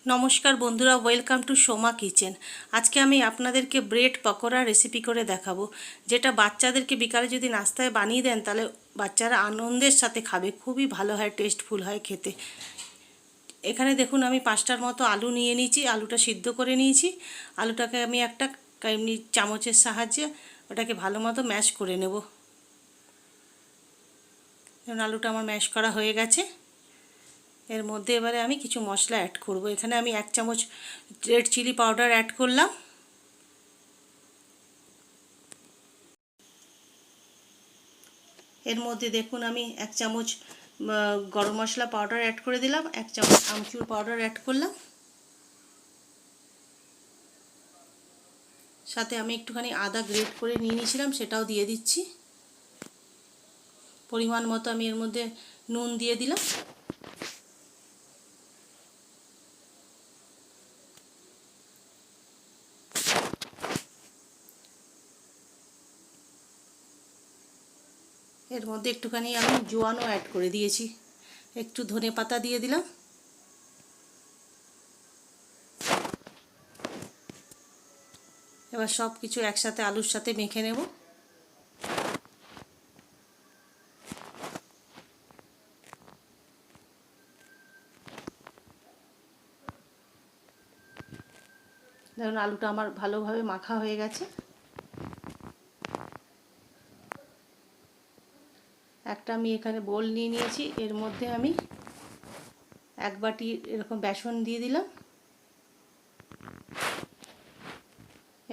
নমস্কার বন্ধুরা, welcome to Soma kitchen. আজকে আমি আপনাদেরকে ব্রেড পকোড়া রেসিপি করে দেখাবো, যেটা বাচ্চাদেরকে বিকালে যদি নাস্তায় বানিয়ে দেন তাহলে বাচ্চারা আনন্দের সাথে খাবে। খুবই ভালো হয়, টেস্টফুল হয় খেতে। এখানে দেখুন আমি 5টার মতো আলু নিয়ে নিয়েছি, আলুটা সিদ্ধ করে নিয়েছি। আলুটাকে আমি একটা এমনি চামচের সাহায্যে ওটাকে ভালো মতো ম্যাশ করে নেব। যেমন আলুটা আমার ম্যাশ করা হয়ে গেছে। এর মধ্যে এবারে আমি কিছু মশলা অ্যাড করব। এখানে আমি 1 চামচ রেড চিলি পাউডার অ্যাড করলাম। এর মধ্যে দেখুন আমি 1 চামচ গরম মশলা পাউডার অ্যাড করে দিলাম, 1 চামচ আমচুর পাউডার অ্যাড করলাম। সাথে আমি একটুখানি আদা গ্রেট করে নিয়ে নিয়েছিলাম, সেটাও দিয়ে দিচ্ছি। পরিমাণ মতো আমি এর মধ্যে নুন দিয়ে দিলাম। এর মধ্যে একটুখানি আমি জোয়ানও অ্যাড করে দিয়েছি, একটু ধনে পাতা দিয়ে দিলাম। এবার সব কিছু একসাথে আলুর সাথে মেখে নেব। দেখুন আলুটা আমার ভালোভাবে মাখা হয়ে গেছে। একটা আমি এখানে বোল নিয়ে নিয়েছি, এর মধ্যে আমি 1 বাটি এরকম বেসন দিয়ে দিলাম।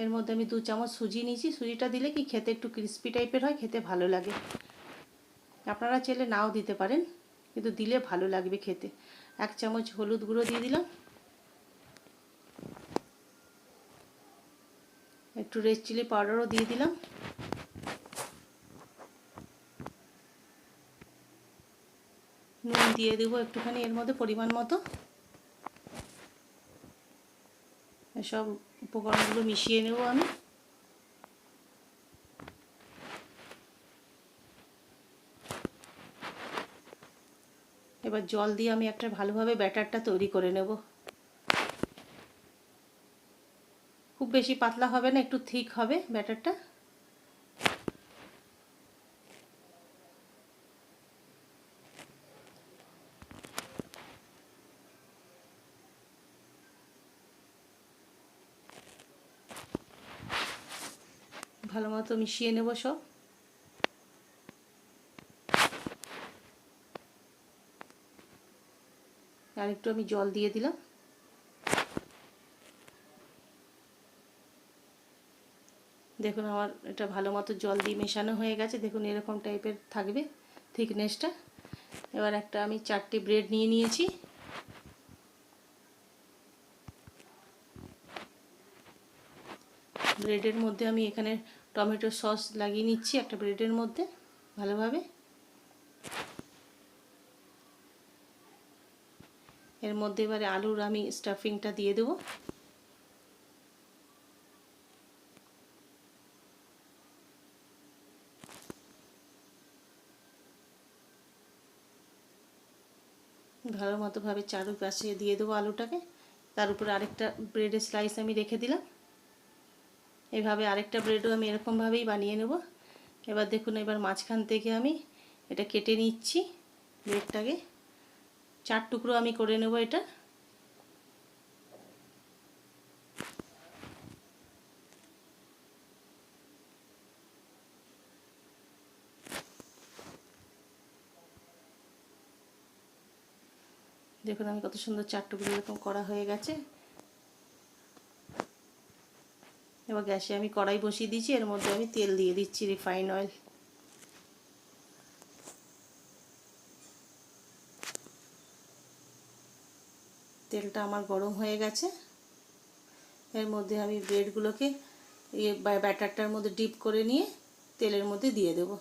এর মধ্যে আমি 2 চামচ সুজি নিয়েছি। সুজিটা দিলে কি খেতে একটু ক্রিস্পি টাইপের হয়, খেতে ভালো লাগে। আপনারা চাইলে নাও দিতে পারেন, কিন্তু দিলে ভালো লাগবে খেতে। 1 চামচ হলুদ গুঁড়ো দিয়ে দিলাম, একটু রেড চিলি পাউডারও দিয়ে দিলাম। নুন দিয়ে দেবো একটুখানি এর মধ্যে পরিমাণ মতো। সব উপকরণগুলো মিশিয়ে নেব আমি। এবার জল দিয়ে আমি একটা ভালোভাবে ব্যাটারটা তৈরি করে নেব। খুব বেশি পাতলা হবে না, একটু থিক হবে ব্যাটারটা। ভালো মতো মিশিয়ে নেব সব। আর একটু আমি জল দিয়ে দিলাম। দেখুন আমার এটা ভালো মতো জল দিয়ে মেশানো হয়ে গেছে। দেখুন এরকম টাইপের থাকবে থিকনেসটা। এবার একটা আমি 4টে ব্রেড নিয়ে নিয়েছি। ব্রেডের মধ্যে আমি এখানে টমেটো সস লাগিয়ে নিচ্ছি একটা ব্রেডের মধ্যে ভালোভাবে। এর মধ্যে এবারে আলুর আমি স্টাফিংটা দিয়ে দেবো। ভালো মতোভাবে চারপাশে দিয়ে দেবো আলুটাকে। তার উপরে আরেকটা ব্রেডের স্লাইস আমি রেখে দিলাম। এইভাবে আরেকটা ব্রেডও আমি এরকমভাবেই বানিয়ে নেব। এবার দেখুন এবার মাঝখান থেকে আমি এটা কেটে নিচ্ছি ব্রেডটাকে। 4 টুকরো আমি করে নেব এটা। দেখুন আমি কত সুন্দর 4 টুকরো এরকম করা হয়ে গেছে। এবার গ্যাসে আমি কড়াই বসিয়ে দিয়েছি, এর মধ্যে আমি তেল দিয়ে দিচ্ছি, রিফাইন অয়েল। তেলটা আমার গরম হয়ে গেছে। এর মধ্যে আমি ব্রেডগুলোকে ব্যাটারটার মধ্যে ডিপ করে নিয়ে তেলের মধ্যে দিয়ে দেব।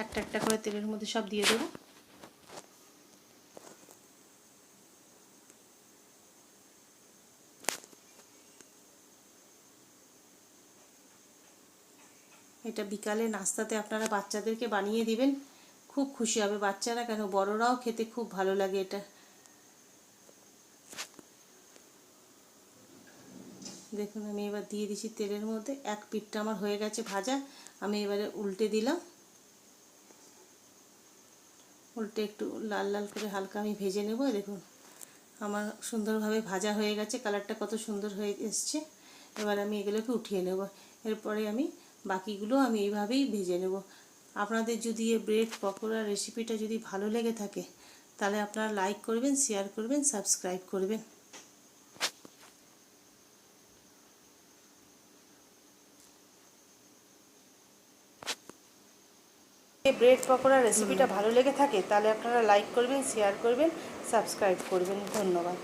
একটা একটা করে তেলের মধ্যে সব দিয়ে দেবো। এটা বিকালে নাস্তাতে আপনারা বাচ্চাদেরকে বানিয়ে দিবেন, খুব খুশি হবে বাচ্চারা, কেন বড়রাও খেতে খুব ভালো লাগে এটা। দেখুন আমি এবার দিয়ে দিচ্ছি তেলের মধ্যে, এক পিঠটা আমার হয়ে গেছে ভাজা, আমি এবারে উল্টে দিলাম। উল্টে একটু লাল লাল করে হালকা আমি ভেজে নেব। দেখুন আমার সুন্দরভাবে ভাজা হয়ে গেছে, কালারটা কত সুন্দর হয়ে এসছে। এবার আমি এগুলোকে উঠিয়ে নেব। এরপরে আমি বাকিগুলো আমি এইভাবেই ভেজে নেব। আপনাদের যদি এই ব্রেড পকোড়া রেসিপিটা যদি ভালো লেগে থাকে তাহলে আপনারা লাইক করবেন, শেয়ার করবেন, সাবস্ক্রাইব করবেন। এই ব্রেড পকোড়া রেসিপিটা ভালো লেগে থাকে তাহলে আপনারা লাইক করবেন, শেয়ার করবেন, সাবস্ক্রাইব করবেন। ধন্যবাদ।